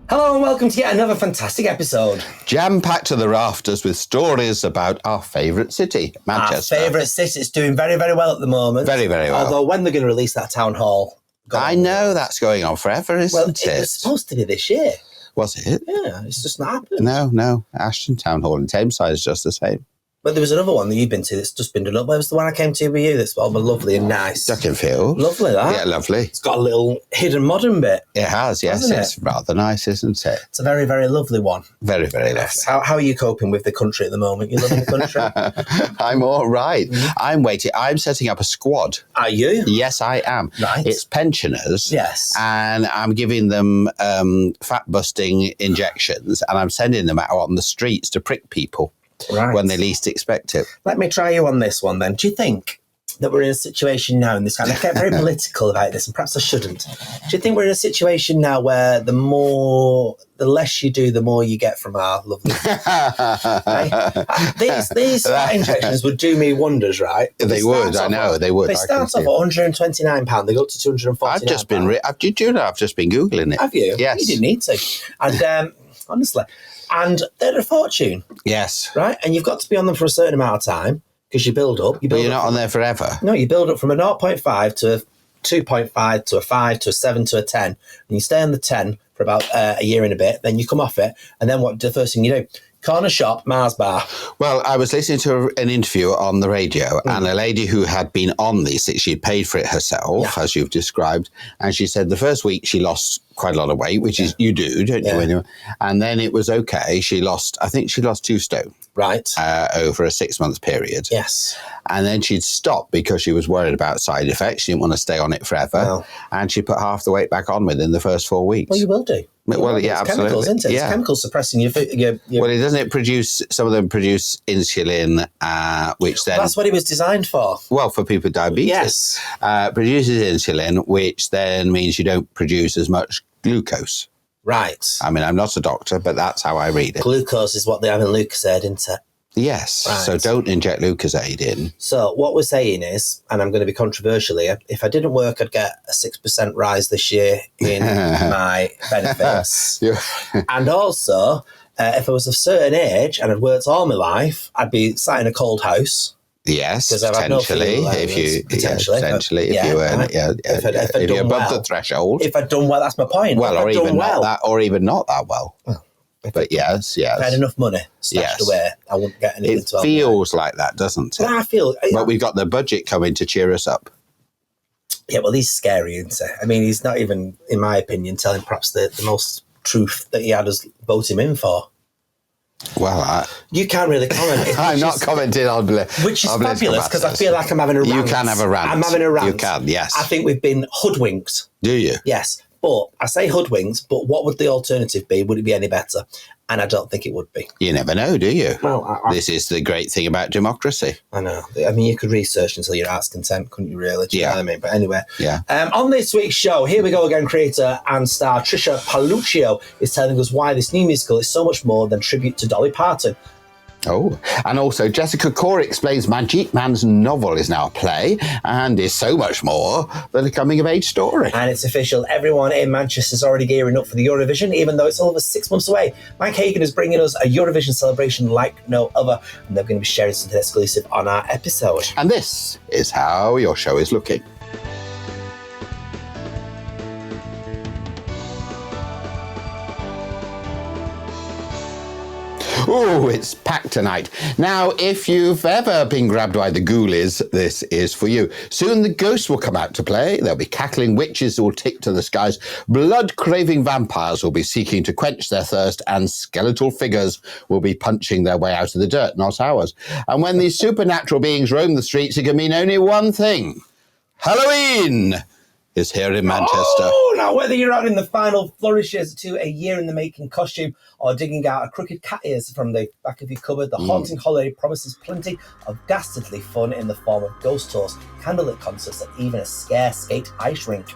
Hello and welcome to yet another fantastic episode. Jam-packed to the rafters with stories about our favourite city, Manchester. Our favourite city. It's doing very, very well at the moment. Very, very well. Although when they're going to release that town hall... I know that's going on forever, isn't it? It was supposed to be this year. Was it? Yeah, it's just not happened. No. Ashton Town Hall in Tameside is just the same. But there was another one that you've been to that's just been done up. Where was the one I came to with you that's all lovely and nice? Duckenfield. Lovely, that. Yeah, lovely. It's got a little hidden modern bit. It has, yes. It's rather nice, isn't it? It's a very, very lovely one. Very, very Yes. lovely. How are you coping with the country at the moment? You loving the country? I'm all right. I'm waiting. I'm setting up a squad. Are you? Yes, I am. Right. It's pensioners. Yes. And I'm giving them fat-busting injections, and I'm sending them out on the streets to prick people. Right. When they least expect it. Let me try you on this one then. Do you think that we're in a situation now in this kind of, I get very political about this and perhaps I shouldn't. Do you think we're in a situation now where the less you do, the more you get from our lovely right? These injections would do me wonders, right? They would, I know, they would. They start off at £129, they go up to £249. I've just been Googling it. Have you? Yes. You didn't need to. And honestly, and they're a fortune. Yes. Right? And you've got to be on them for a certain amount of time because you build up. But you're not on there forever. No, you build up from a 0.5 to a 2.5 to a 5 to a 7 to a 10. And you stay on the 10 for about a year and a bit. Then you come off it. And then what the first thing you do? Corner shop, Mars bar. Well, I was listening to an interview on the radio and a lady who had been on these, she paid for it herself, as you've described. And she said the first week she lost quite a lot of weight, which is you do, don't you? Anyway? And then it was okay. I think she lost 2 stone. Right. Over a 6-month period. Yes. And then she'd stopped because she was worried about side effects. She didn't want to stay on it forever. No. And she put half the weight back on within the first 4 weeks. Well, you will do. Well, yeah, it's absolutely. Chemicals, isn't it? Yeah. It's chemicals suppressing your Well, doesn't it produce, some of them produce insulin, which then... That's what it was designed for. Well, for people with diabetes. Yes. Produces insulin, which then means you don't produce as much glucose. Right. I mean, I'm not a doctor, but that's how I read it. Glucose is what they have in Lucozade, isn't it? Yes. Right. So don't inject Lucozade in. So what we're saying is, and I'm going to be controversial here, if I didn't work, I'd get a 6% rise this year in my benefits. And also, if I was of a certain age and I'd worked all my life, I'd be sat in a cold house. Yes, potentially. Potentially, if you're above the threshold. If I'd done well, that's my point. Well, or even not that, or even not that well. But yes. If I had enough money stashed away, I wouldn't get anything. It feels like that, doesn't it? But I feel. But we've got the budget coming to cheer us up. Yeah, well, he's scary, isn't he? I mean, he's not even, in my opinion, telling perhaps the most truth that he had us vote him in for. Well, you can't really comment. I'm not commenting on which is fabulous because I feel like I'm having a rant. You can have a rant. I'm having a rant. You can, yes. I think we've been hoodwinked. Do you? Yes. But I say hoodwinked, but what would the alternative be? Would it be any better? And I don't think it would be. You never know, do you? Well, this is the great thing about democracy. I know. I mean, you could research until your heart's content, couldn't you, really? Do you know what I mean? But anyway. Yeah. On this week's show, here we go again, creator and star Trisha Paluccio is telling us why this new musical is so much more than tribute to Dolly Parton. Oh, and also Jessica Corey explains Magic Man's novel is now a play and is so much more than a coming-of-age story. And it's official. Everyone in Manchester is already gearing up for the Eurovision, even though it's over 6 months away. MancHagen is bringing us a Eurovision celebration like no other, and they're going to be sharing something exclusive on our episode. And this is how your show is looking. Oh, it's packed tonight. Now, if you've ever been grabbed by the ghoulies, this is for you. Soon the ghosts will come out to play. There'll be cackling witches who will tick to the skies. Blood-craving vampires will be seeking to quench their thirst, and skeletal figures will be punching their way out of the dirt, not ours. And when these supernatural beings roam the streets, it can mean only one thing. Halloween is here in Manchester. Oh, now whether you're out in the final flourishes to a year-in-the-making costume or digging out a crooked cat ears from the back of your cupboard, the haunting holiday promises plenty of dastardly fun in the form of ghost tours, candlelit concerts, and even a scare skate ice rink.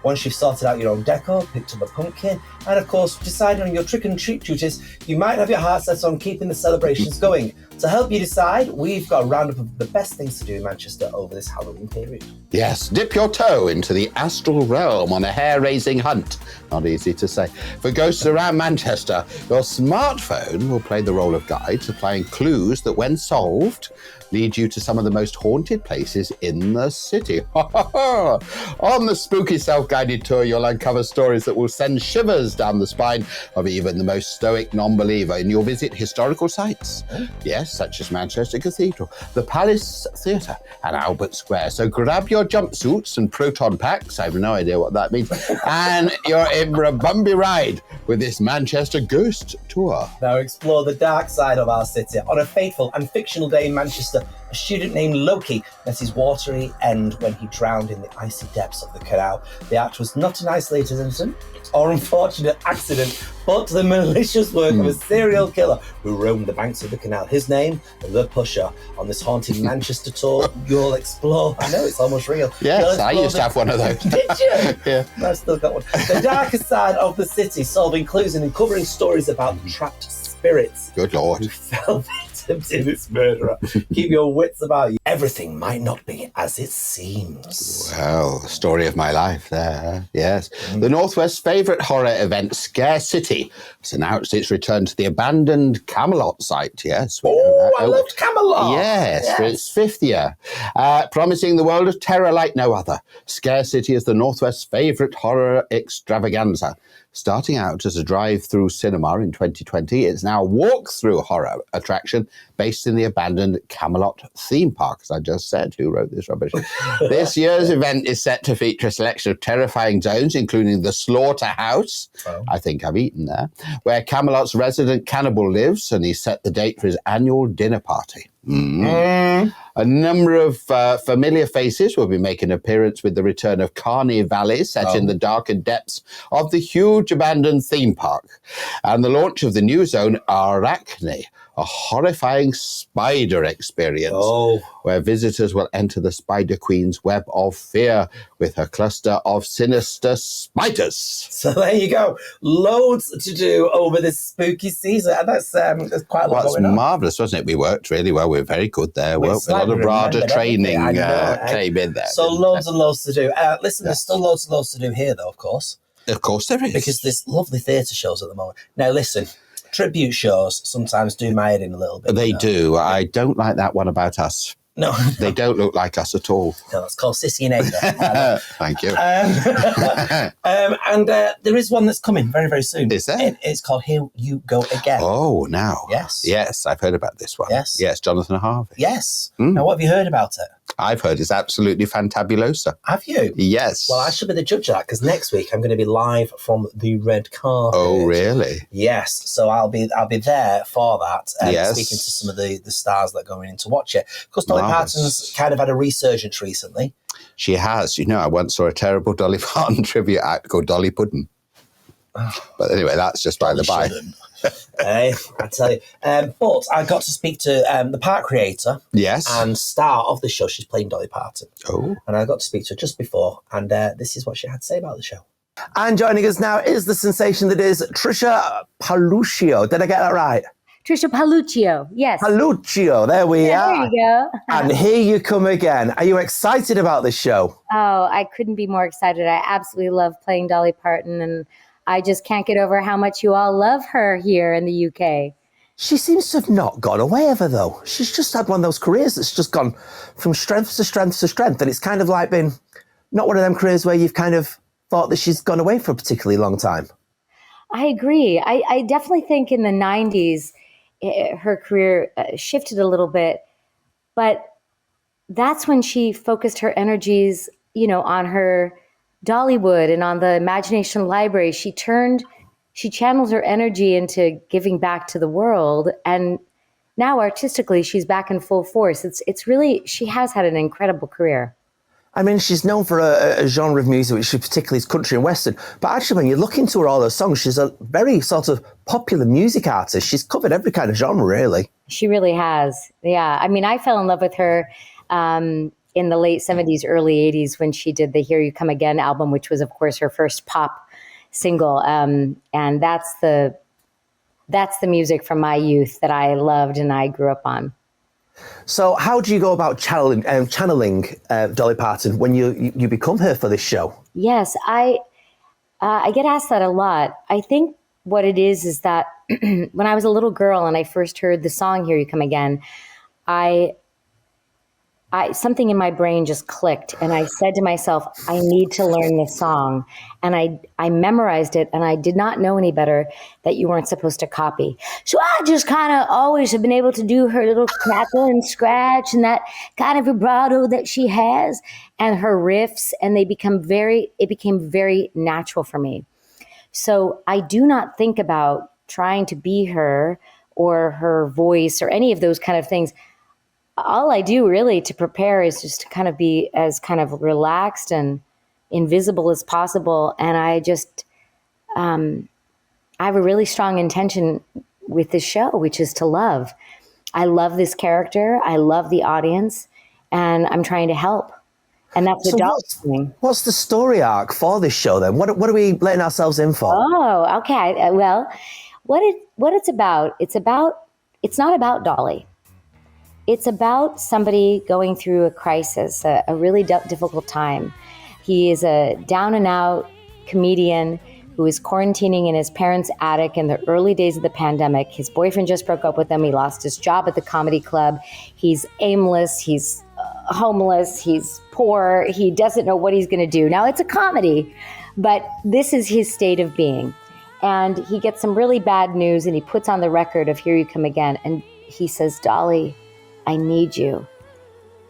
Once you've sorted out your own decor, picked up a pumpkin, and of course decided on your trick and treat duties, you might have your heart set on keeping the celebrations going. To help you decide, we've got a roundup of the best things to do in Manchester over this Halloween period. Yes, dip your toe into the astral realm on a hair-raising hunt. Not easy to say. For ghosts around Manchester, your smartphone will play the role of guide, supplying clues that, when solved, lead you to some of the most haunted places in the city. On the spooky self-guided tour, you'll uncover stories that will send shivers down the spine of even the most stoic non-believer, and you'll visit historical sites. Yes, such as Manchester Cathedral, the Palace Theatre, and Albert Square. So grab your jumpsuits and proton packs, I have no idea what that means, and you're in for a bumpy ride with this Manchester Ghost Tour. Now explore the dark side of our city. On a fateful and fictional day in Manchester, a student named Loki met his watery end when he drowned in the icy depths of the canal. The act was not an isolated incident or unfortunate accident, but the malicious work of a serial killer who roamed the banks of the canal. His name, The Pusher. On this haunting Manchester tour, you'll explore... I know, it's almost real. Yes, I used to have one of those. Did you? Yeah. I've still got one. The darker side of the city, solving clues and uncovering stories about trapped spirits. Good Lord. Who fell victim to this murderer. Keep your wits about you. Everything might not be as it seems. Well, the story of my life there, yes. The Northwest's favourite horror event, Scare City, has announced its return to the abandoned Camelot site, yes. Oh, I loved Camelot. Yes, for its 5th year. Promising the world of terror like no other. Scare City is the Northwest's favourite horror extravaganza. Starting out as a drive-through cinema in 2020, it's now a walk-through horror attraction based in the abandoned Camelot theme park, as I just said. Who wrote this rubbish? This year's event is set to feature a selection of terrifying zones, including the Slaughterhouse, I think I've eaten there, where Camelot's resident cannibal lives, and he's set the date for his annual dinner party. A number of familiar faces will be making an appearance with the return of Carney Valley, set in the darkened depths of the huge abandoned theme park, and the launch of the new zone, Arachne, a horrifying spider experience, where visitors will enter the Spider Queen's web of fear with her cluster of sinister spiders. So there you go. Loads to do over this spooky season. And that's quite a lot going on. Marvellous, wasn't it? We worked really well. We were very good there. A lot of RADA training came in there. So loads and loads to do. Listen, there's still loads and loads to do here, though, of course. Of course there is. Because there's lovely theatre shows at the moment. Now, listen, tribute shows sometimes do my head in a little bit. They do. I don't like that one about us. No. They don't look like us at all. No, that's called Sissy and Ada. Thank you. And there is one that's coming very, very soon. Is there? It's called Here You Go Again. Oh, now. Yes. Yes, I've heard about this one. Yes. Yes, Jonathan Harvey. Yes. Now, what have you heard about it? I've heard it's absolutely fantabulosa. Have you? Yes. Well, I should be the judge of that, because next week I'm going to be live from the red carpet. Oh, really? Yes. So I'll be there for that, yes. Speaking to some of the stars that are going in to watch it. Because Dolly Parton's kind of had a resurgence recently. She has. You know, I once saw a terrible Dolly Parton tribute act called Dolly Puddin'. But anyway, that's just by the by. I tell you. But I got to speak to the park creator and star of the show. She's playing Dolly Parton. Oh. And I got to speak to her just before, and this is what she had to say about the show. And joining us now is the sensation that is Trisha Paluccio. Did I get that right? Trisha Paluccio, yes. Paluccio, there we are. There you go. And here you come again. Are you excited about this show? Oh, I couldn't be more excited. I absolutely love playing Dolly Parton, and I just can't get over how much you all love her here in the UK. She seems to have not gone away ever, though. She's just had one of those careers that's just gone from strength to strength to strength. And it's kind of like been not one of them careers where you've kind of thought that she's gone away for a particularly long time. I agree. I definitely think in the 90s, her career shifted a little bit. But that's when she focused her energies, on her Dollywood and on the Imagination Library. She channeled her energy into giving back to the world, and now artistically she's back in full force. It's really, she has had an incredible career. I mean, she's known for a genre of music which particularly is country and western, but actually when you look into her all her songs, she's a very sort of popular music artist. She's covered every kind of genre, really. She really has. Yeah, I mean, I fell in love with her in the late 70s, early 80s when she did the Here You Come Again album, which was, of course, her first pop single. And that's the that's the music from my youth that I loved and I grew up on. So how do you go about channeling Dolly Parton when you become her for this show? Yes, I get asked that a lot. I think what it is that when I was a little girl and I first heard the song "Here You Come Again," I something in my brain just clicked, and I said to myself, I need to learn this song. And I memorized it, and I did not know any better that you weren't supposed to copy. So I just kind of always have been able to do her little crackle and scratch and that kind of vibrato that she has and her riffs, and it became very natural for me. So I do not think about trying to be her or her voice or any of those kind of things. All I do really to prepare is just to kind of be as kind of relaxed and invisible as possible. And I just, I have a really strong intention with this show, which is to love. I love this character. I love the audience, and I'm trying to help. And that's what Dolly's doing. What's the story arc for this show then? What are we letting ourselves in for? Oh, okay. Well, what it's about, it's not about Dolly. It's about somebody going through a crisis, a really difficult time. He is a down and out comedian who is quarantining in his parents' attic in the early days of the pandemic. His boyfriend just broke up with him. He lost his job at the comedy club. He's aimless. He's homeless. He's poor. He doesn't know what he's going to do. Now, it's a comedy, but this is his state of being. And he gets some really bad news, and he puts on the record of "Here You Come Again." And he says, "Dolly, I need you."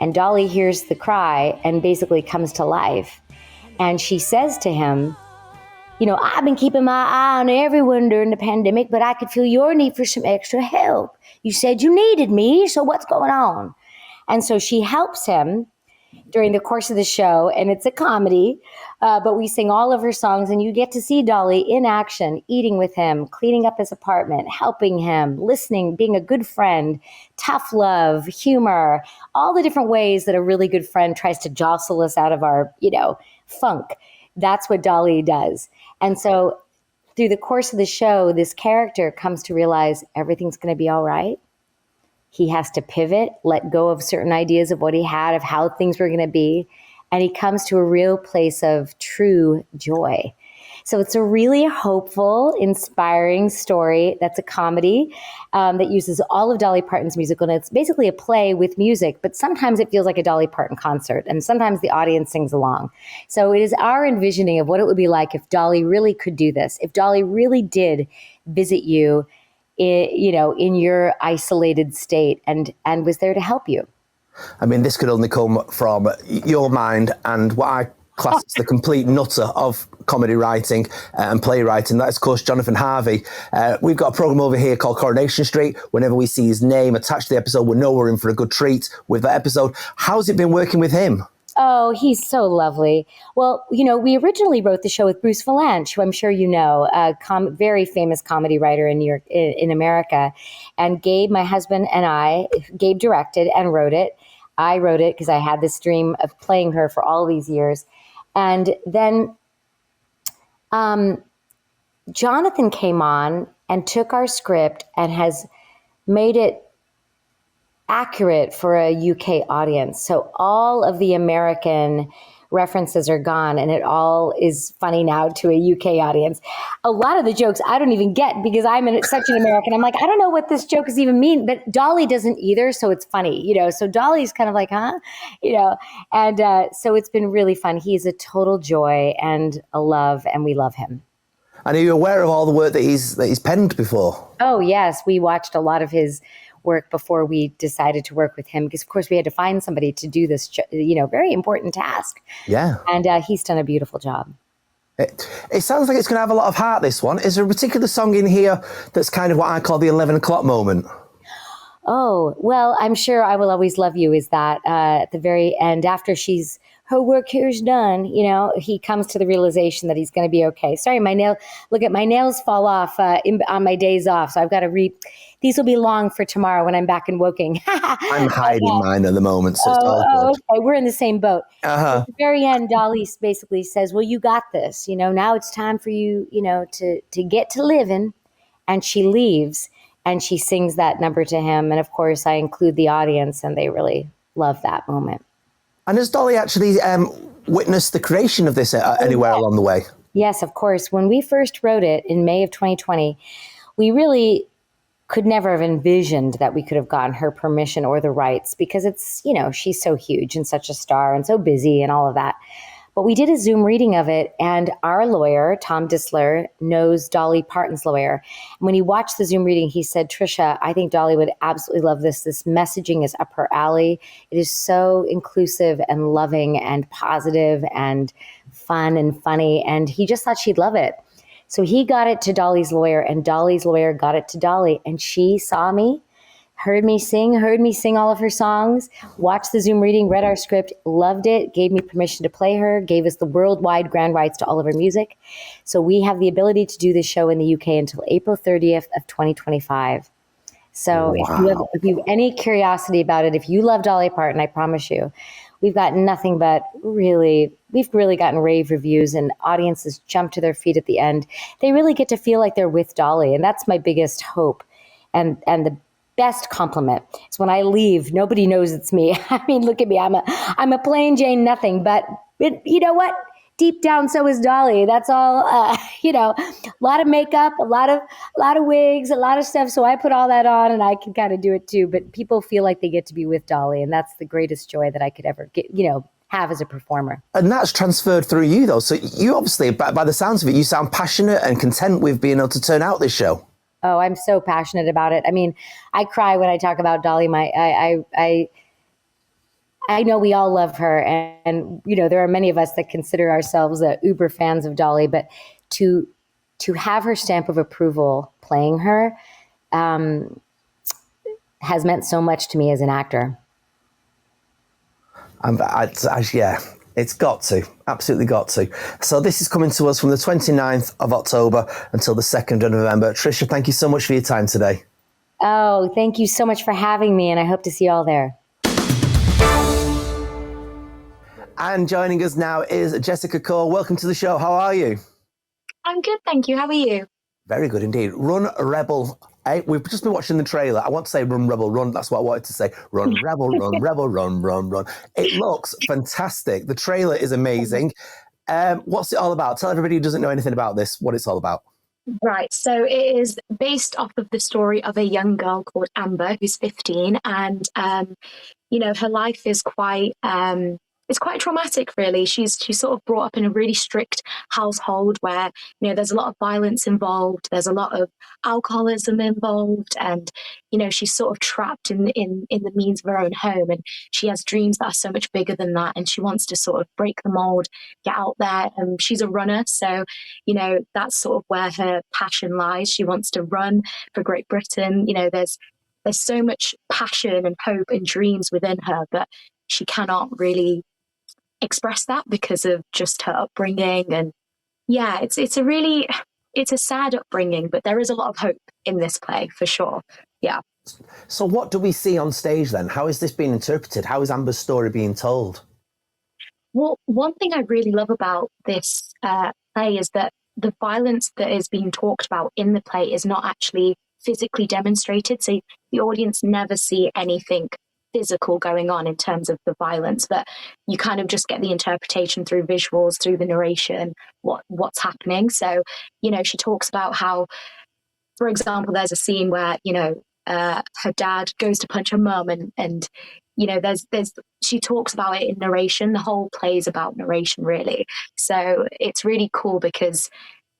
And Dolly hears the cry and basically comes to life. And she says to him, "I've been keeping my eye on everyone during the pandemic, but I could feel your need for some extra help. You said you needed me, so what's going on?" And so she helps him during the course of the show, and it's a comedy, but we sing all of her songs, and you get to see Dolly in action, eating with him, cleaning up his apartment, helping him, listening, being a good friend, tough love, humor, all the different ways that a really good friend tries to jostle us out of our, funk. That's what Dolly does. And so through the course of the show, this character comes to realize everything's going to be all right. He has to pivot, let go of certain ideas of what he had, of how things were going to be. And he comes to a real place of true joy. So it's a really hopeful, inspiring story that's a comedy that uses all of Dolly Parton's musical. And it's basically a play with music, but sometimes it feels like a Dolly Parton concert. And sometimes the audience sings along. So it is our envisioning of what it would be like if Dolly really could do this, if Dolly really did visit you in your isolated state and was there to help you. I mean, this could only come from your mind and what I class as the complete nutter of comedy writing and playwriting. That is, of course, Jonathan Harvey. We've got a program over here called Coronation Street. Whenever we see his name attached to the episode, we know we're in for a good treat with that episode. How's it been working with him? Oh, he's so lovely. Well, we originally wrote the show with Bruce Valanche, who I'm sure you know, a very famous comedy writer in New York, in America. And Gabe, my husband, and Gabe directed and wrote it. I wrote it because I had this dream of playing her for all these years. And then Jonathan came on and took our script and has made it accurate for a UK audience. So all of the American references are gone, and it all is funny now to a UK audience. A lot of the jokes I don't even get because I'm such an American. I'm like, I don't know what this joke is even mean, but Dolly doesn't either. So it's funny, so Dolly's kind of like, huh, and so it's been really fun. He's a total joy and a love, and we love him. And are you aware of all the work that he's penned before? Oh, yes. We watched a lot of his work before we decided to work with him because, of course, we had to find somebody to do this, very important task. Yeah. And he's done a beautiful job. It sounds like it's going to have a lot of heart, this one. Is there a particular song in here that's kind of what I call the 11 o'clock moment? Oh, well, I'm sure I Will Always Love You is that at the very end, after her work here is done, he comes to the realization that he's going to be okay. Sorry, my nails fall off on my days off. So I've got to these will be long for tomorrow when I'm back in Woking. I'm hiding mine at the moment. So it's all good. Okay. We're in the same boat. Uh-huh. At the very end, Dolly basically says, well, you got this, now it's time for you, to get to living. and she leaves and she sings that number to him. And of course, I include the audience, and they really love that moment. And has Dolly actually witnessed the creation of this anywhere along the way? Yes, of course. When we first wrote it in May of 2020, we really could never have envisioned that we could have gotten her permission or the rights, because it's, she's so huge and such a star and so busy and all of that. But we did a Zoom reading of it, and our lawyer, Tom Disler, knows Dolly Parton's lawyer. And when he watched the Zoom reading, he said, Trisha, I think Dolly would absolutely love this. This messaging is up her alley. It is so inclusive and loving and positive and fun and funny. And he just thought she'd love it. So he got it to Dolly's lawyer, and Dolly's lawyer got it to Dolly. And she saw me, heard me sing all of her songs, watched the Zoom reading, read our script, loved it, gave me permission to play her, gave us the worldwide grand rights to all of her music. So we have the ability to do this show in the UK until April 30th of 2025. So Wow. if you have any curiosity about it, if you love Dolly Parton, I promise you, we've got nothing but we've really gotten rave reviews, and audiences jump to their feet at the end. They really get to feel like they're with Dolly. And that's my biggest hope. And the best compliment is when I leave, nobody knows it's me. I mean, look at me. I'm a plain Jane nothing, but you know what? Deep down, so is Dolly. That's all, a lot of makeup, a lot of wigs, a lot of stuff. So I put all that on, and I can kind of do it too. But people feel like they get to be with Dolly, and that's the greatest joy that I could ever get, have as a performer. And that's transferred through you, though. So you obviously, by the sounds of it, you sound passionate and content with being able to turn out this show. Oh, I'm so passionate about it. I mean, I cry when I talk about Dolly. I know we all love her, and there are many of us that consider ourselves uber fans of Dolly, but to have her stamp of approval playing her has meant so much to me as an actor. Yeah, it's got to, absolutely got to. So this is coming to us from the 29th of October until the 2nd of November. Trisha, thank you so much for your time today. Oh, thank you so much for having me, and I hope to see you all there. And joining us now is Jessica Cole. Welcome to the show. How are you? I'm good, thank you. How are you? Very good indeed. Run Rebel. We've just been watching the trailer. I want to say Run Rebel Run. That's what I wanted to say. Run Rebel, Run Rebel, Run, Run, Run. It looks fantastic. The trailer is amazing. What's it all about? Tell everybody who doesn't know anything about this what it's all about. Right, so it is based off of the story of a young girl called Amber, who's 15, and her life is quite it's quite traumatic, really. She's sort of brought up in a really strict household where there's a lot of violence involved, there's a lot of alcoholism involved, and she's sort of trapped in the means of her own home, and she has dreams that are so much bigger than that, and she wants to sort of break the mold, get out there. And she's a runner, so that's sort of where her passion lies. She wants to run for Great Britain. There's so much passion and hope and dreams within her, but she cannot really express that because of just her upbringing. And yeah, it's a sad upbringing, but there is a lot of hope in this play for sure. Yeah. So what do we see on stage then? How is this being interpreted? How is Amber's story being told? Well, one thing I really love about this play is that the violence that is being talked about in the play is not actually physically demonstrated. So the audience never see anything physical going on in terms of the violence, but you kind of just get the interpretation through visuals, through the narration, what's happening. So she talks about how, for example, there's a scene where her dad goes to punch her mum, and there's she talks about it in narration. The whole play is about narration, really. So it's really cool because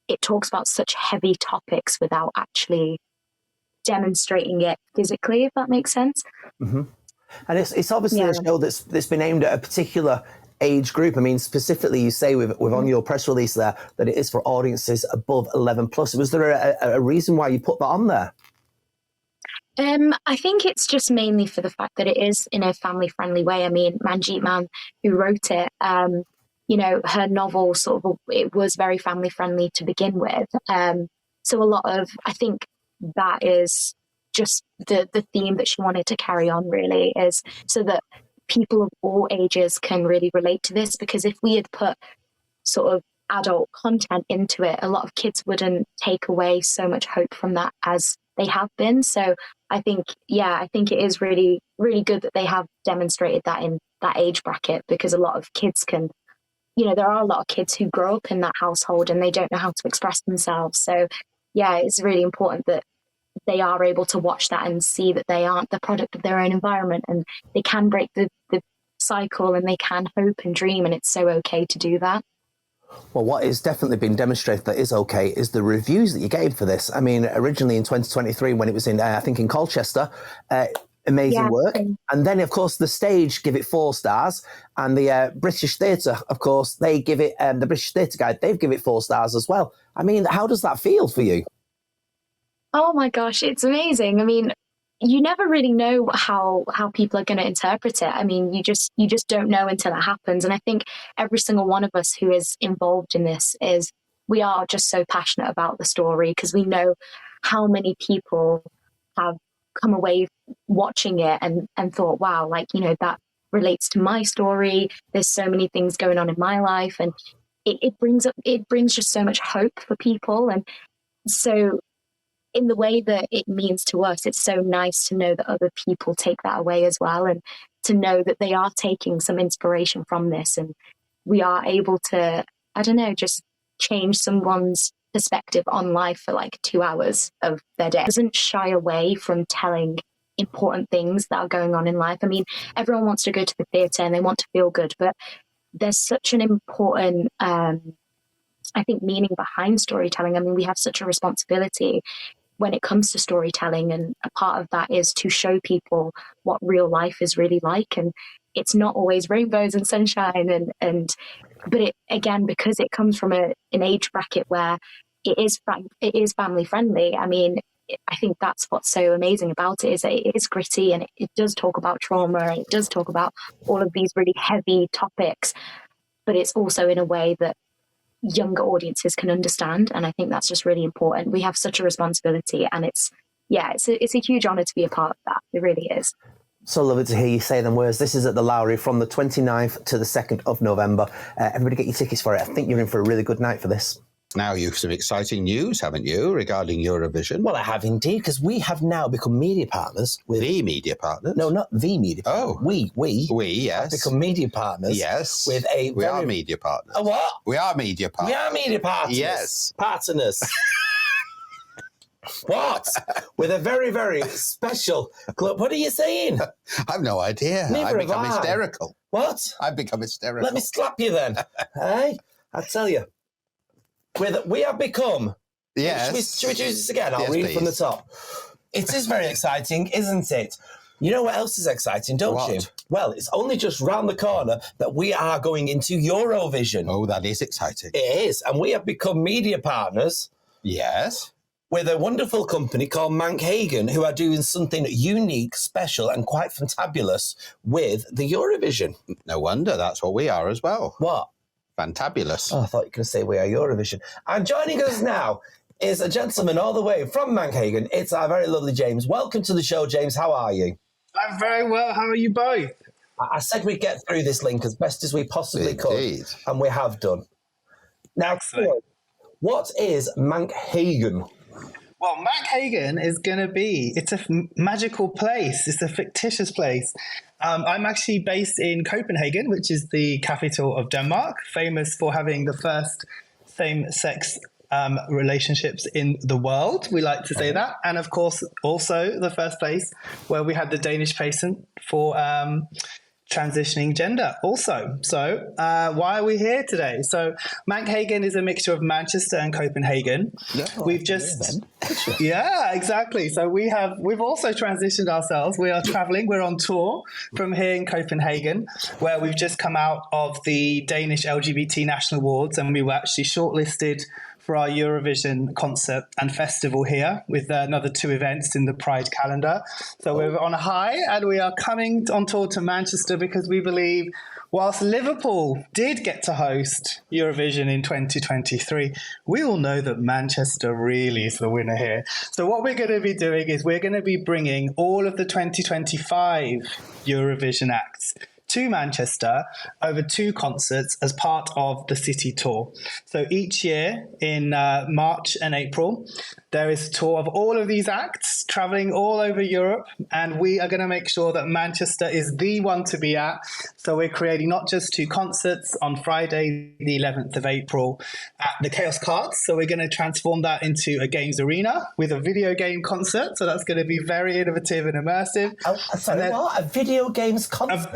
it talks about such heavy topics without actually demonstrating it physically, if that makes sense. Mm-hmm. And it's obviously a show that's been aimed at a particular age group. I mean, specifically, you say with on your press release there that it is for audiences above 11 plus. Was there a reason why you put that on there? I think it's just mainly for the fact that it is in a family-friendly way. I mean, MancHagen, who wrote it, her novel it was very family-friendly to begin with. So a lot of, I think that is just the theme that she wanted to carry on, really, is so that people of all ages can really relate to this. Because if we had put sort of adult content into it, a lot of kids wouldn't take away so much hope from that as they have been. So I think it is really, really good that they have demonstrated that in that age bracket, because a lot of kids can, there are a lot of kids who grow up in that household and they don't know how to express themselves. So yeah, it's really important that they are able to watch that and see that they aren't the product of their own environment, and they can break the cycle, and they can hope and dream, and it's so okay to do that. Well, what is definitely been demonstrated that is okay is the reviews that you gave for this. I mean, originally in 2023, when it was in, I think in Colchester, amazing work. And then, of course, the stage give it 4 stars, and the British Theatre, of course, they give it, the British Theatre Guide, they've give it 4 stars as well. I mean, how does that feel for you? Oh my gosh, it's amazing. I mean, you never really know how people are going to interpret it. I mean, you just don't know until it happens. And I think every single one of us who is involved in this we are just so passionate about the story, because we know how many people have come away watching it and thought, wow, like, that relates to my story. There's so many things going on in my life, and it brings just so much hope for people. And so in the way that it means to us, it's so nice to know that other people take that away as well, and to know that they are taking some inspiration from this, and we are able to, I don't know, just change someone's perspective on life for like 2 hours of their day. It doesn't shy away from telling important things that are going on in life. I mean, everyone wants to go to the theatre and they want to feel good, but there's such an important I think meaning behind storytelling. I mean, we have such a responsibility when it comes to storytelling, and a part of that is to show people what real life is really like. And it's not always rainbows and sunshine, but it, again, because it comes from an age bracket where it is family friendly. I mean, I think that's what's so amazing about it, is that it is gritty, and it does talk about trauma, and it does talk about all of these really heavy topics, but it's also in a way that younger audiences can understand. And I think that's just really important. We have such a responsibility, and it's a huge honor to be a part of that. It really is. So lovely to hear you say them words. This is at the Lowry from the 29th to the 2nd of November. Everybody get your tickets for it. I think you're in for a really good night for this. Now you've some exciting news, haven't you, regarding Eurovision? Well, I have indeed, because we have now become media partners with... The media partners? No, not the media partners. Oh. We, yes. have become media partners. Yes. With a We are media partners. A what? We are media partners. We are media partners. Yes. Partners. What? With a very, very special club. What are you saying? I've no idea. Neither I've become have I. hysterical. What? I've become hysterical. Let me slap you then. Hey? I tell you. We have become... Yes. Should we do this again? I'll Yes, read it from the please. top. It is very exciting, isn't it? You know what else is exciting, don't you? Well, it's only just round the corner that we are going into Eurovision. Oh, that is exciting. It is. And we have become media partners Yes. with a wonderful company called MancHagen, who are doing something unique, special, and quite fantabulous with the Eurovision. No wonder. That's what we are as well. What? Fantabulous. Oh, I thought you were going to say we are Eurovision. And joining us now is a gentleman all the way from MancHagen. It's our very lovely James. Welcome to the show, James. How are you? I'm very well. How are you both? I said we'd get through this link as best as we possibly Indeed. could, and we have done. Now, Excellent. what is MancHagen? Well, MancHagen is going to be, it's a magical place. It's a fictitious place. I'm actually based in Copenhagen, which is the capital of Denmark, famous for having the first same-sex relationships in the world. We like to say that. And of course, also the first place where we had the Danish patent for transitioning gender also. So why are we here today? So MancHagen is a mixture of Manchester and Copenhagen. We've just... Yeah, exactly. So we've also transitioned ourselves. We are traveling. We're on tour from here in Copenhagen, where we've just come out of the Danish LGBT National Awards, and we were actually shortlisted for our Eurovision concert and festival here with another 2 events in the Pride calendar. So we're on a high, and we are coming on tour to Manchester because we believe whilst Liverpool did get to host Eurovision in 2023, we all know that Manchester really is the winner here. So what we're going to be doing is we're going to be bringing all of the 2025 Eurovision acts to Manchester over 2 concerts as part of the city tour. So each year in March and April, there is a tour of all of these acts traveling all over Europe, and we are going to make sure that Manchester is the one to be at. So we're creating not just 2 concerts on Friday, the 11th of April at the Chaos Cards. So we're going to transform that into a games arena with a video game concert. So that's going to be very innovative and immersive. Sorry, what? A video games concert?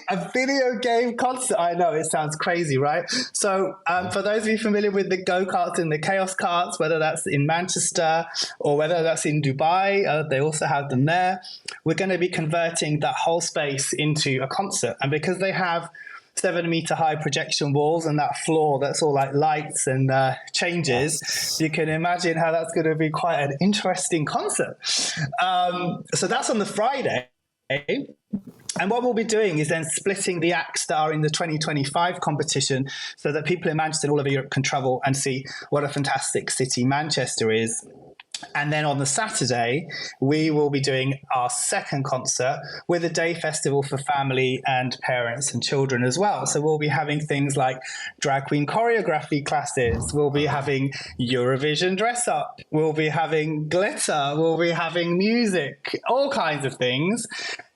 A video game concert. I know, it sounds crazy, right? So for those of you familiar with the go-karts and the Chaos Carts, whether that's in Manchester or whether that's in Dubai, they also have them there. We're going to be converting that whole space into a concert. And because they have 7-meter high projection walls and that floor that's all like lights and changes, you can imagine how that's going to be quite an interesting concert. So that's on the Friday. And what we'll be doing is then splitting the acts that are in the 2025 competition so that people in Manchester and all over Europe can travel and see what a fantastic city Manchester is. And then on the Saturday, we will be doing our second concert with a day festival for family and parents and children as well. So we'll be having things like drag queen choreography classes. We'll be having Eurovision dress up. We'll be having glitter. We'll be having music, all kinds of things.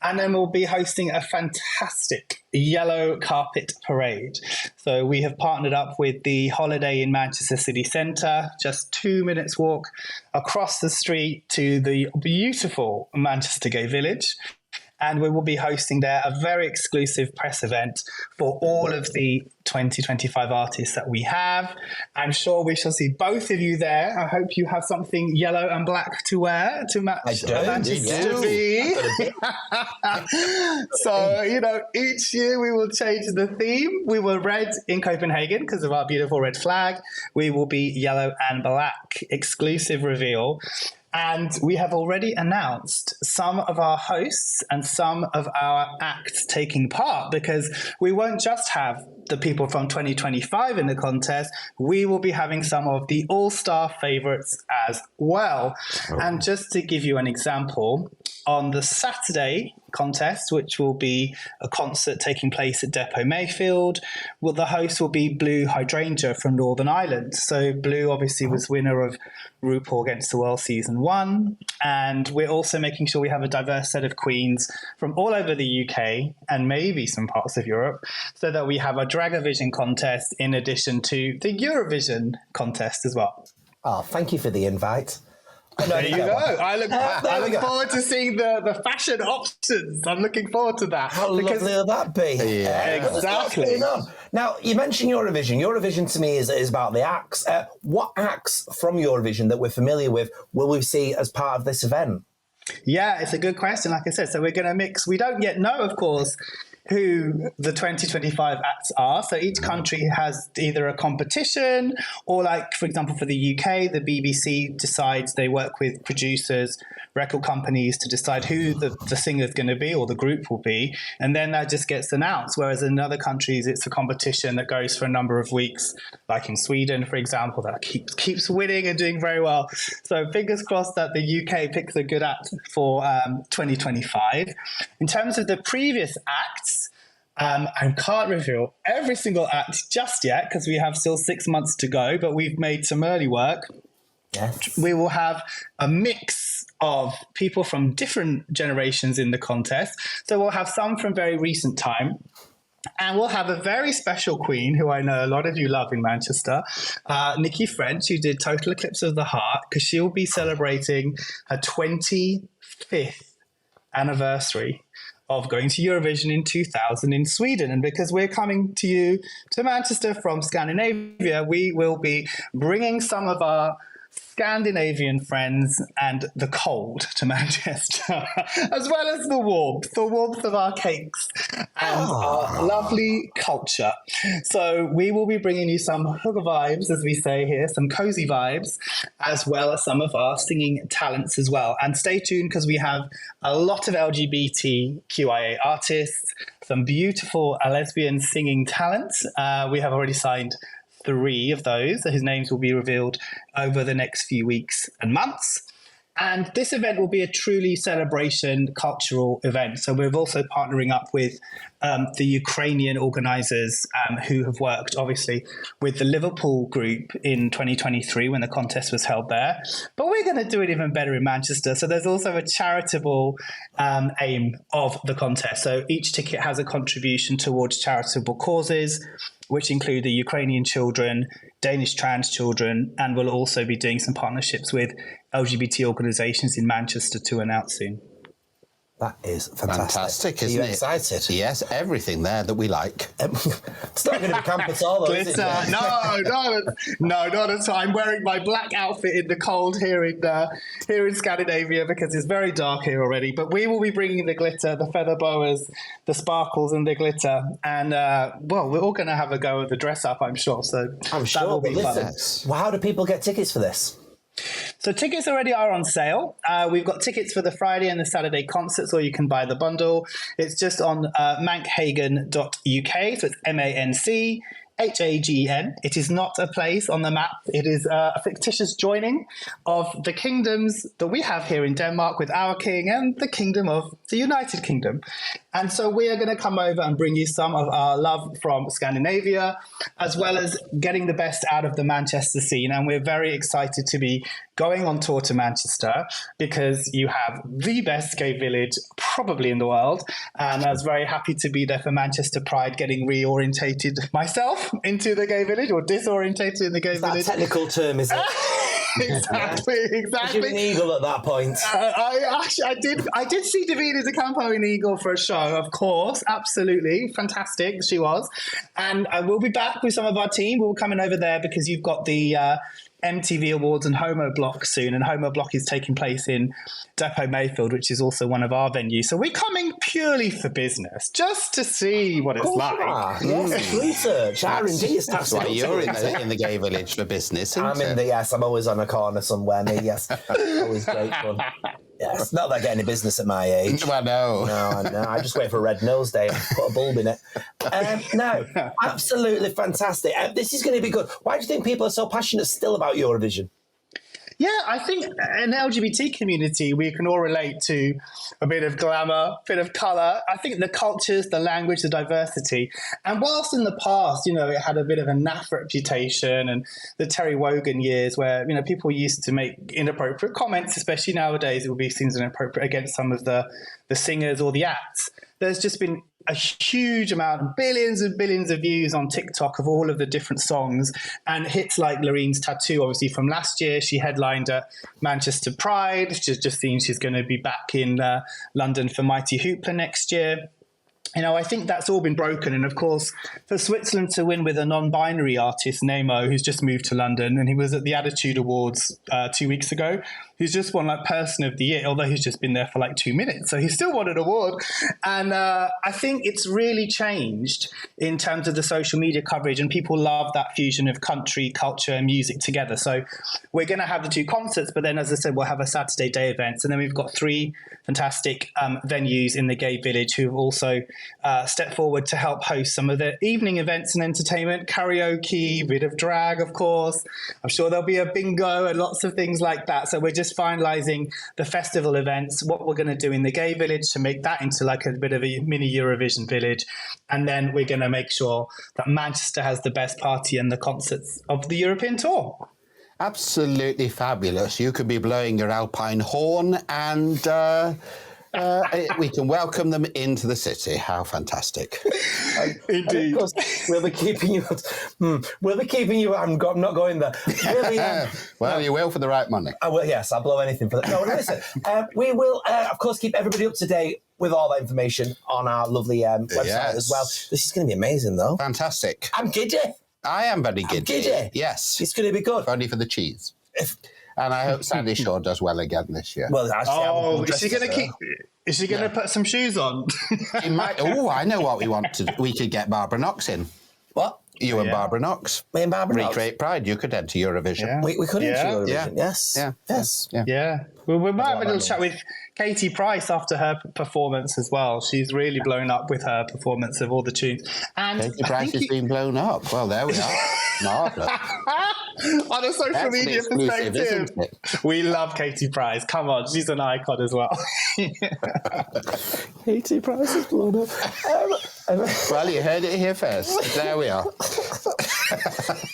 And then we'll be hosting a fantastic yellow carpet parade. So we have partnered up with the Holiday in Manchester City Centre, just 2 minutes walk across the street to the beautiful Manchester Gay Village. And we will be hosting there a very exclusive press event for all of the 2025 artists that we have. I'm sure we shall see both of you there. I hope you have something yellow and black to wear to match Manchester be. So, each year we will change the theme. We were red in Copenhagen because of our beautiful red flag. We will be yellow and black. Exclusive reveal. And we have already announced some of our hosts and some of our acts taking part, because we won't just have the people from 2025 in the contest, we will be having some of the all-star favorites as well. Oh. And just to give you an example, on the Saturday contest, which will be a concert taking place at Depot Mayfield, the host will be Blue Hydrangea from Northern Ireland. So Blue obviously was winner of RuPaul Against the World Season 1. And we're also making sure we have a diverse set of queens from all over the UK and maybe some parts of Europe, so that we have a Dragavision contest in addition to the Eurovision contest as well. Oh, thank you for the invite. There you go. I look forward to seeing the fashion options. I'm looking forward to that. How lovely will that be? Yeah, exactly. Now, you mentioned Eurovision. Eurovision to me is about the acts. What acts from Eurovision that we're familiar with will we see as part of this event? Yeah, it's a good question. Like I said, so we're going to mix. We don't yet know, of course, who the 2025 acts are. So each country has either a competition or, like, for example, for the UK, the BBC decides, they work with producers, record companies to decide who the singer is going to be or the group will be. And then that just gets announced. Whereas in other countries, it's a competition that goes for a number of weeks, like in Sweden, for example, that keeps winning and doing very well. So fingers crossed that the UK picks a good act for 2025. In terms of the previous acts, I can't reveal every single act just yet because we have still 6 months to go, but we've made some early work. Yes. We will have a mix of people from different generations in the contest. So we'll have some from very recent time. And we'll have a very special queen who I know a lot of you love in Manchester, Nikki French, who did Total Eclipse of the Heart, because she'll be celebrating her 25th anniversary of going to Eurovision in 2000 in Sweden. And because we're coming to you to Manchester from Scandinavia, we will be bringing some of our Scandinavian friends and the cold to Manchester, as well as the warmth of our cakes and our lovely culture. So we will be bringing you some hygge vibes, as we say here, some cozy vibes, as well as some of our singing talents as well. And stay tuned, because we have a lot of LGBTQIA artists, some beautiful lesbian singing talents. We have already signed 3 of those, whose names will be revealed over the next few weeks and months. And this event will be a truly celebration cultural event. So we're also partnering up with the Ukrainian organisers who have worked, obviously, with the Liverpool group in 2023 when the contest was held there. But we're going to do it even better in Manchester. So there's also a charitable aim of the contest. So each ticket has a contribution towards charitable causes, which include the Ukrainian children, Danish trans children, and we'll also be doing some partnerships with LGBT organisations in Manchester to announce soon. That is fantastic. Isn't it? Are you excited? Yes, everything there that we like. It's not going to be camp at all, though, is it? Glitter. No, not at all. I'm wearing my black outfit in the cold here in Scandinavia because it's very dark here already. But we will be bringing the glitter, the feather boas, the sparkles and the glitter. And, well, we're all going to have a go at the dress up, I'm sure. So I'm sure. that will be fun. Well, how do people get tickets for this? So tickets already are on sale. We've got tickets for the Friday and the Saturday concerts, or you can buy the bundle. It's just on MancHagen.uk. So it's MancHagen. It is not a place on the map. It is a fictitious joining of the kingdoms that we have here in Denmark with our king and the kingdom of the United Kingdom. And so we are going to come over and bring you some of our love from Scandinavia, as well as getting the best out of the Manchester scene. And we're very excited to be going on tour to Manchester because you have the best gay village probably in the world. And I was very happy to be there for Manchester Pride, getting reorientated myself into the gay village, or disorientated in the gay village. That's a technical term, is it? Exactly. You're an eagle at that point. I did see Davina De Campo in Eagle for a show, of course. Absolutely. Fantastic. She was. And I will be back with some of our team. We're coming over there because you've got the MTV Awards and Homo Block soon. And Homo Block is taking place in Depot Mayfield, which is also one of our venues. So we're coming purely for business, just to see what it's like. Yes, research. R&D is That's why you're in the gay village for business, I'm in the, yes, I'm always on a corner somewhere, me, yes. Always great fun. Yes, not that I get any business at my age. Well, no. No, I just wait for a red nose day and put a bulb in it. No, absolutely fantastic. This is going to be good. Why do you think people are so passionate still about Eurovision? Yeah, I think in the LGBT community, we can all relate to a bit of glamour, a bit of colour. I think the cultures, the language, the diversity. And whilst in the past, it had a bit of a naff reputation, and the Terry Wogan years where, people used to make inappropriate comments, especially nowadays, it would be seen as inappropriate against some of the singers or the acts. There's just been a huge amount, billions and billions of views on TikTok of all of the different songs, and hits like Lorene's Tattoo, obviously from last year. She headlined at Manchester Pride. She's just seen she's going to be back in London for Mighty Hoopla next year. I think that's all been broken. And of course, for Switzerland to win with a non-binary artist, Nemo, who's just moved to London, and he was at the Attitude Awards 2 weeks ago, who's just won Person of the Year, although he's just been there for 2 minutes. So he still won an award. And I think it's really changed in terms of the social media coverage, and people love that fusion of country, culture, and music together. So we're going to have the 2 concerts, but then, as I said, we'll have a Saturday day events. And then we've got 3 fantastic venues in the gay village who have also stepped forward to help host some of the evening events and entertainment, karaoke, bit of drag, of course. I'm sure there'll be a bingo and lots of things like that. So we're just finalising the festival events, what we're going to do in the gay village to make that into a bit of a mini Eurovision village. And then we're going to make sure that Manchester has the best party and the concerts of the European tour. Absolutely fabulous. You could be blowing your Alpine horn and we can welcome them into the city. How fantastic. Indeed. Of course, we'll be keeping you. I'm not going there. Really, well, you will for the right money. I will, yes, I'll blow anything for that. No, listen, we will, of course, keep everybody up to date with all that information on our lovely website as well. This is going to be amazing, though. Fantastic. I'm giddy. I am very giddy. I'm giddy. Yes. It's going to be good. If only for the cheese. And I hope Sandy Shaw does well again this year. Well, actually, is she going to keep? Is she going to put some shoes on? She might. Oh, I know what we want to do. We could get Barbara Knox in. What? You and Barbara Knox. Me and Barbara Knox. Recreate Pride. You could enter Eurovision. Yeah. We could enter Eurovision. Yeah. Yes. Yeah. Yes. Yeah. Yeah. Well, we might have a little chat with Katie Price after her performance as well. She's really blown up with her performance of all the tunes. And Katie Price has been blown up. Well, there we are. Marvellous. On a social That's media exclusive, perspective, isn't it? we love Katie Price. Come on, she's an icon as well. Katie Price is blown up. Well, you heard it here first. There we are.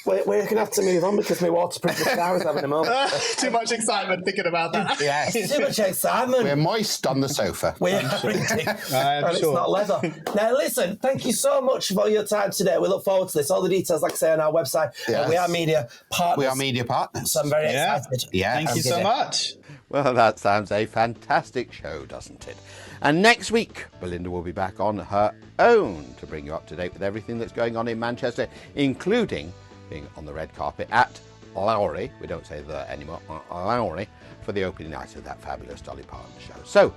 We're going to have to move on because my waterproof mascara is having a moment. Too much excitement thinking about that. Yes. Too much excitement. We're moist on the sofa. We are indeed. I'm And sure. it's not leather. Now, listen, thank you so much for your time today. We look forward to this. All the details, like I say, on our website. Yes. We are media partners. We are media partners. So I'm very Yeah. excited. Yeah. Thank you so much. Well, that sounds a fantastic show, doesn't it? And next week, Belinda will be back on her own to bring you up to date with everything that's going on in Manchester, including being on the red carpet at Lowry, we don't say the anymore, Lowry, for the opening night of that fabulous Dolly Parton show. So,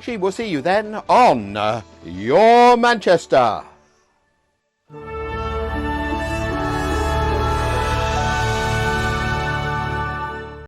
she will see you then on Your Manchester.